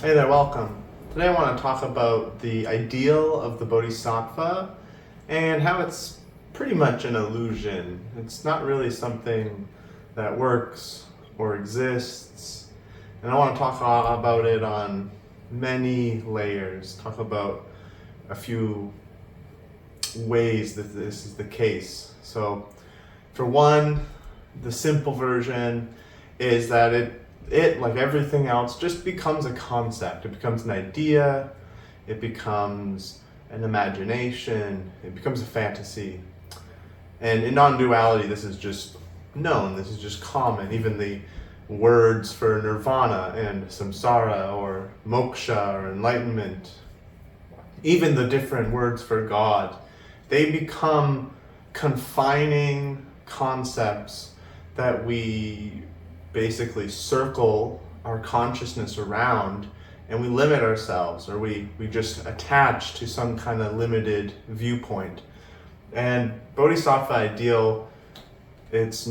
Hey there, welcome. Today I want to talk about the ideal of the Bodhisattva and how it's pretty much an illusion. It's not really something that works or exists. And I want to talk about it on many layers, talk about a few ways that this is the case. So, for one, the simple version is that it like everything else just becomes a concept. It becomes an idea, it becomes an imagination, it becomes a fantasy. And in non-duality, this is just known, this is just common. Even the words for nirvana and samsara or moksha or enlightenment, even the different words for God, they become confining concepts that we basically circle our consciousness around, and we limit ourselves, or we just attach to some kind of limited viewpoint. And Bodhisattva ideal, it's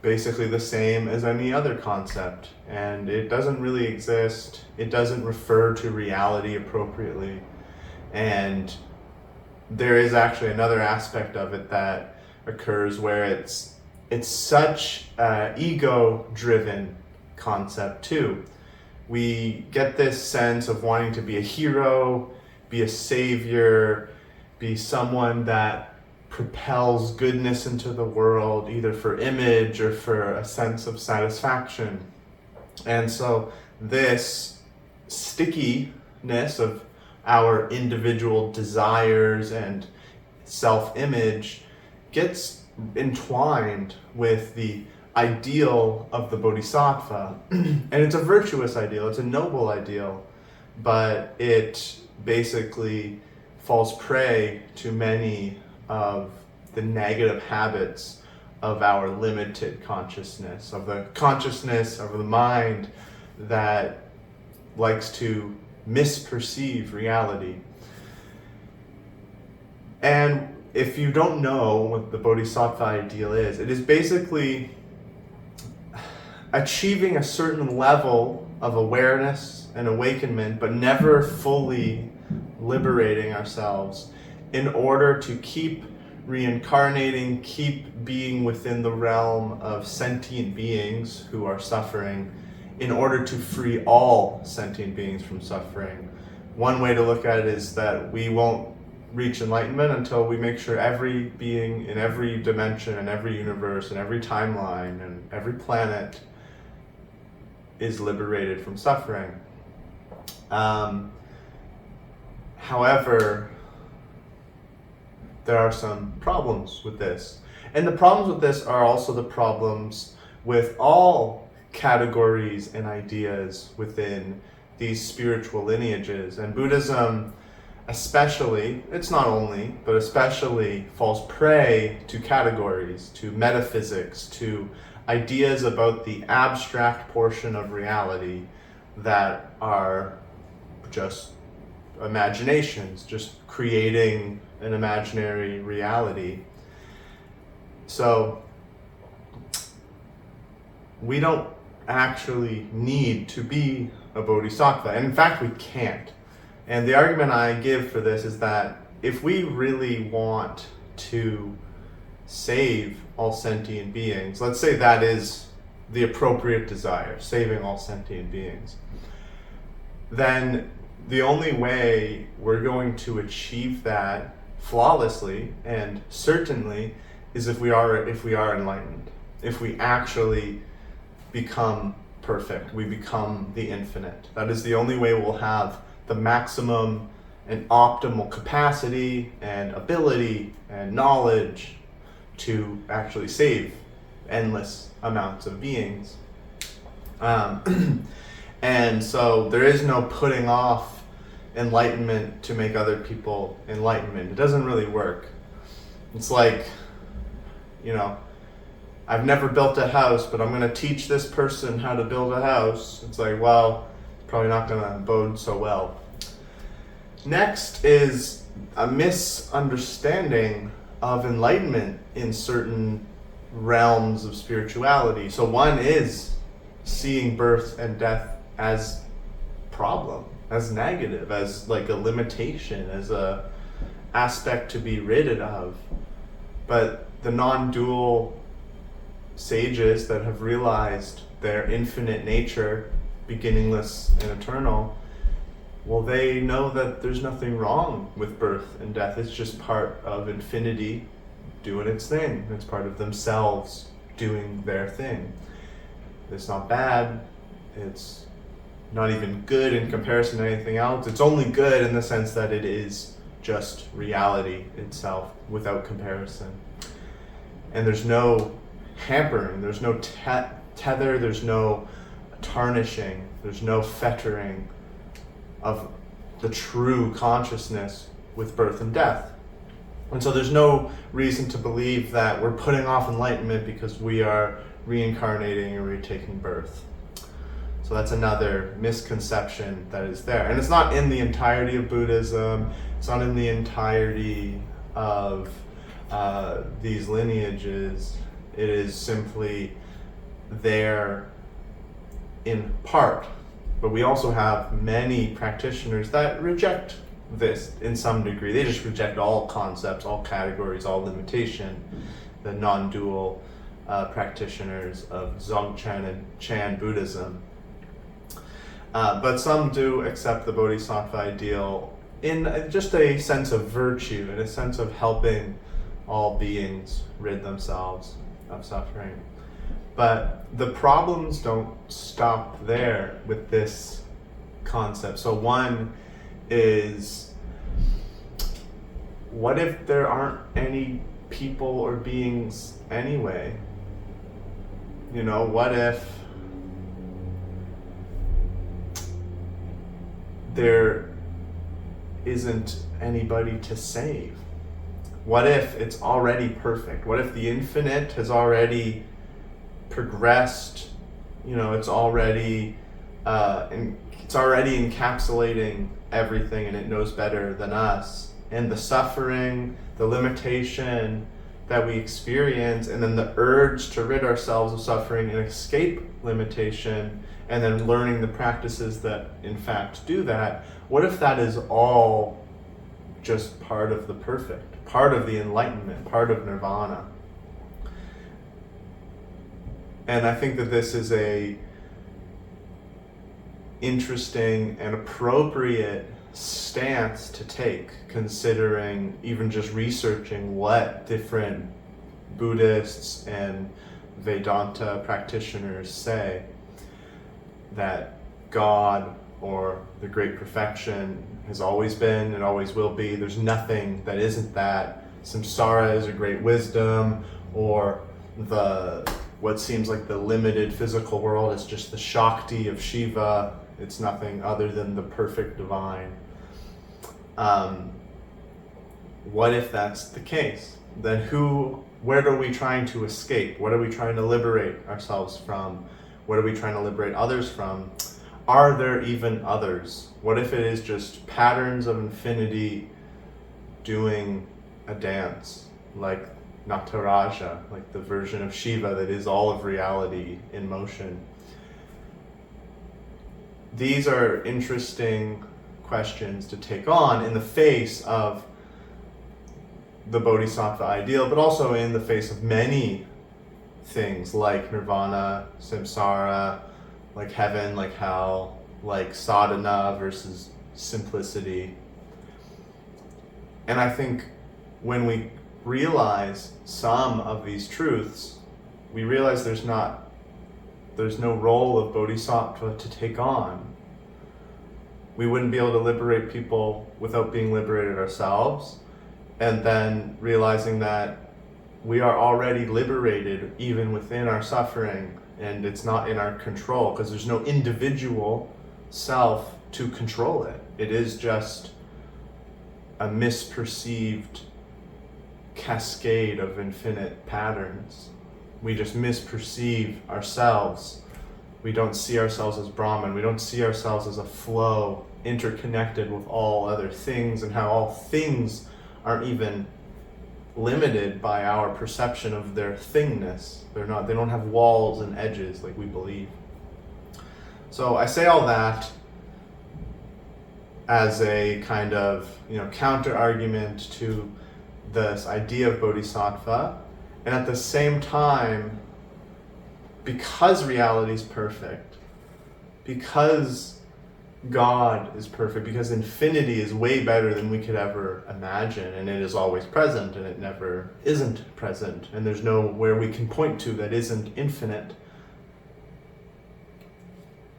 basically the same as any other concept, and it doesn't really exist. It doesn't refer to reality appropriately. And there is actually another aspect of it that occurs where it's such an ego-driven concept too. We get this sense of wanting to be a hero, be a savior, be someone that propels goodness into the world, either for image or for a sense of satisfaction. And so this stickiness of our individual desires and self-image gets entwined with the ideal of the Bodhisattva. And it's a virtuous ideal, it's a noble ideal, but it basically falls prey to many of the negative habits of our limited consciousness, of the mind that likes to misperceive reality. And if you don't know what the Bodhisattva ideal is, it is basically achieving a certain level of awareness and awakenment, but never fully liberating ourselves in order to keep reincarnating, keep being within the realm of sentient beings who are suffering, in order to free all sentient beings from suffering. One way to look at it is that we won't reach enlightenment until we make sure every being in every dimension and every universe and every timeline and every planet is liberated from suffering. However, there are some problems with this. And the problems with this are also the problems with all categories and ideas within these spiritual lineages. And Buddhism especially, it's not only, but especially falls prey to categories, to metaphysics, to ideas about the abstract portion of reality that are just imaginations, just creating an imaginary reality. So we don't actually need to be a bodhisattva, and in fact we can't. And the argument I give for this is that if we really want to save all sentient beings, let's say that is the appropriate desire, saving all sentient beings, then the only way we're going to achieve that flawlessly and certainly is if we are enlightened, if we actually become perfect, we become the infinite. That is the only way we'll have the maximum and optimal capacity and ability and knowledge to actually save endless amounts of beings. And so there is no putting off enlightenment to make other people enlightenment. It doesn't really work. It's like, I've never built a house, but I'm going to teach this person how to build a house. It's like, well, it's probably not going to bode so well. Next is a misunderstanding of enlightenment in certain realms of spirituality. So one is seeing birth and death as problem, as negative, as like a limitation, as a aspect to be rid of. But the non-dual sages that have realized their infinite nature, beginningless and eternal, well, they know that there's nothing wrong with birth and death. It's just part of infinity doing its thing. It's part of themselves doing their thing. It's not bad. It's not even good in comparison to anything else. It's only good in the sense that it is just reality itself without comparison. And there's no hampering, there's no tether, there's no tarnishing, there's no fettering of the true consciousness with birth and death. And so there's no reason to believe that we're putting off enlightenment because we are reincarnating or retaking birth. So that's another misconception that is there. And it's not in the entirety of Buddhism, it's not in the entirety of these lineages. It is simply there in part. But we also have many practitioners that reject this in some degree. They just reject all concepts, all categories, all limitation. The non-dual practitioners of Dzogchen and Chan Buddhism. But some do accept the Bodhisattva ideal in just a sense of virtue, in a sense of helping all beings rid themselves of suffering. But the problems don't stop there with this concept. So one is, what if there aren't any people or beings anyway? You know, what if there isn't anybody to save? What if it's already perfect? What if the infinite has already progressed? You know, it's already encapsulating everything, and it knows better than us. And the suffering, the limitation that we experience, and then the urge to rid ourselves of suffering and escape limitation, and then learning the practices that in fact do that. What if that is all just part of the perfect, part of the enlightenment, part of nirvana? And I think that this is a interesting and appropriate stance to take, considering even just researching what different Buddhists and Vedanta practitioners say, that God or the great perfection has always been and always will be. There's nothing that isn't that. Samsara is a great wisdom, or what seems like the limited physical world is just the Shakti of Shiva. It's nothing other than the perfect divine. What if that's the case? Then where are we trying to escape? What are we trying to liberate ourselves from? What are we trying to liberate others from? Are there even others? What if it is just patterns of infinity doing a dance, like Nataraja, like the version of Shiva that is all of reality in motion? These are interesting questions to take on in the face of the Bodhisattva ideal, but also in the face of many things like nirvana, samsara, like heaven, like hell, like sadhana versus simplicity. And I think when we realize some of these truths, we realize there's no role of Bodhisattva to take on. We wouldn't be able to liberate people without being liberated ourselves, and then realizing that we are already liberated even within our suffering, and it's not in our control because there's no individual self to control it. It is just a misperceived cascade of infinite patterns. We just misperceive ourselves. We don't see ourselves as Brahman. We don't see ourselves as a flow interconnected with all other things, and how all things aren't even limited by our perception of their thingness. They don't have walls and edges like we believe. So I say all that as a kind of, counter argument to this idea of bodhisattva. And at the same time, because reality is perfect, because God is perfect, because infinity is way better than we could ever imagine, and it is always present and it never isn't present, and there's nowhere we can point to that isn't infinite.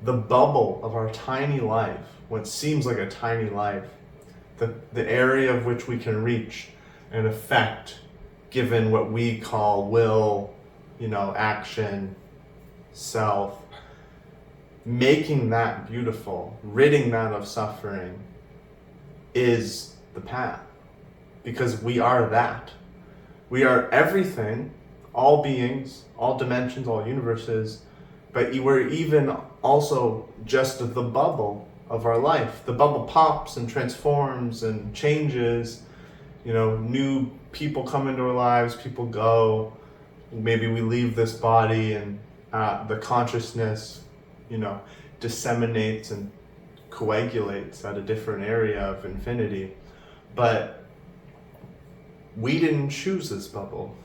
The bubble of our tiny life, what seems like a tiny life, the area of which we can reach and affect, given what we call will, action, self, making that beautiful, ridding that of suffering, is the path. Because we are that. We are everything, all beings, all dimensions, all universes, but we're even also just the bubble of our life. The bubble pops and transforms and changes. New people come into our lives, people go. Maybe we leave this body and the consciousness, disseminates and coagulates at a different area of infinity. But we didn't choose this bubble.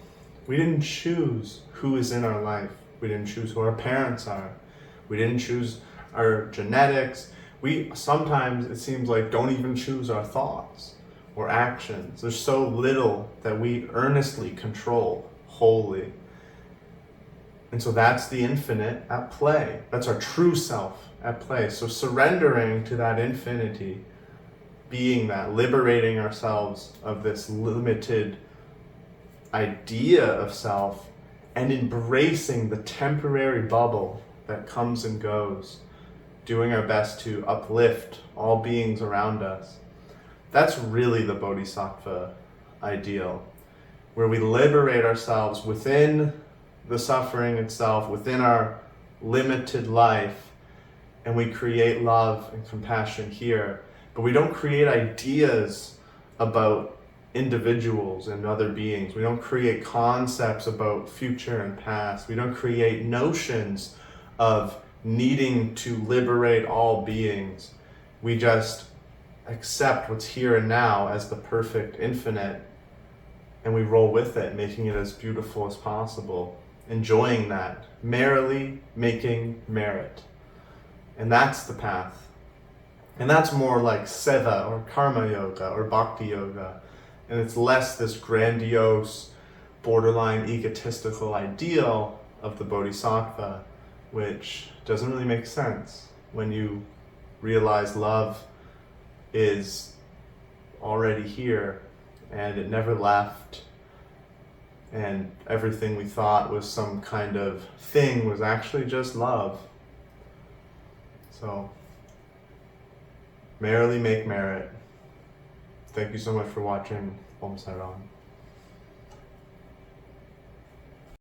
We didn't choose who is in our life. We didn't choose who our parents are. We didn't choose our genetics. We sometimes, it seems like, don't even choose our thoughts or actions. There's so little that we earnestly control wholly. And so that's the infinite at play. That's our true self at play. So surrendering to that infinity, being that, liberating ourselves of this limited idea of self, and embracing the temporary bubble that comes and goes, doing our best to uplift all beings around us. That's really the Bodhisattva ideal, where we liberate ourselves within the suffering itself, within our limited life, and we create love and compassion here. But we don't create ideas about individuals and other beings. We don't create concepts about future and past. We don't create notions of needing to liberate all beings. We just accept what's here and now as the perfect infinite, and we roll with it, making it as beautiful as possible, enjoying that, merrily making merit. And that's the path. And that's more like seva or karma yoga or bhakti yoga. And it's less this grandiose, borderline egotistical ideal of the bodhisattva, which doesn't really make sense when you realize love is already here and it never left, and everything we thought was some kind of thing was actually just love. So, merrily make merit. Thank you so much for watching. Om Saram.